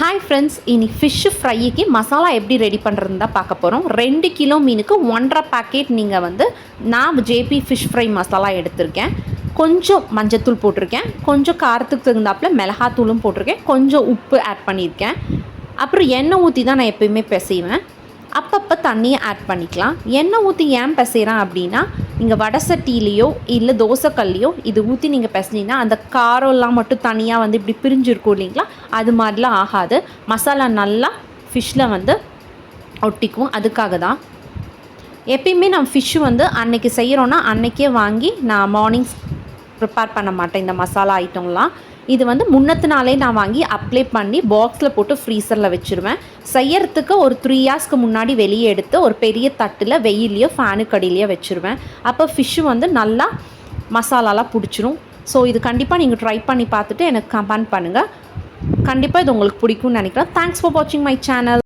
Hi friends, இனி fish ஃப்ரைக்கு masala எப்படி ready பண்ணுறதுன்னு தான் பார்க்க போகிறோம். 2 கிலோ மீனுக்கு 1.5 பாக்கெட் நான் ஜேபி ஃபிஷ் ஃப்ரை மசாலா எடுத்திருக்கேன். கொஞ்சம் மஞ்சத்தூள் போட்டிருக்கேன், கொஞ்சம் காரத்துக்கு தகுந்தாப்பில் மிளகாத்தூளும் போட்டிருக்கேன், கொஞ்சம் உப்பு ஆட் பண்ணியிருக்கேன். அப்புறம் எண்ணெய் ஊற்றி தான் நான் எப்போயுமே பிசைவேன். அப்பப்போ தண்ணியை ஆட் பண்ணிக்கலாம். எண்ணெய் ஊற்றி ஏன் பிசைகிறேன் அப்படின்னா, நீங்கள் வடை சட்டிலேயோ இல்லை தோசைக்கல்லையோ இது ஊற்றி நீங்கள் பிசைஞ்சிங்கன்னா அந்த காரம்லாம் மட்டும் தனியாக இப்படி பிரிஞ்சிருக்கும் இல்லைங்களா, அது மாதிரிலாம் ஆகாது. மசாலா நல்லா ஃபிஷ்ஷில் ஒட்டிக்கும். அதுக்காக தான் எப்பயுமே நான் ஃபிஷ்ஷு அன்றைக்கி செய்கிறோன்னா அன்றைக்கே வாங்கி நான் மார்னிங் ப்ரிப்பேர் பண்ண மாட்டேன். இந்த மசாலா ஐட்டம்லாம் இது முன்னத்து நாளே நான் வாங்கி அப்ளை பண்ணி பாக்ஸில் போட்டு ஃப்ரீசரில் வச்சுருவேன். செய்யறதுக்கு ஒரு 3 ஹார்ஸ்க்கு முன்னாடி வெளியே எடுத்து ஒரு பெரிய தட்டில் வெயிலையோ ஃபேனுக்கு அடியிலையோ வச்சுருவேன். அப்போ ஃபிஷ்ஷு நல்லா மசாலாலாம் பிடிச்சிரும். ஸோ இது கண்டிப்பாக நீங்கள் ட்ரை பண்ணி பார்த்துட்டு எனக்கு கமெண்ட் பண்ணுங்கள். கண்டிப்பாக இது உங்களுக்கு பிடிக்கும்னு நினைக்கிறேன். தேங்க்ஸ் ஃபார் வாட்சிங் மை சேனல்.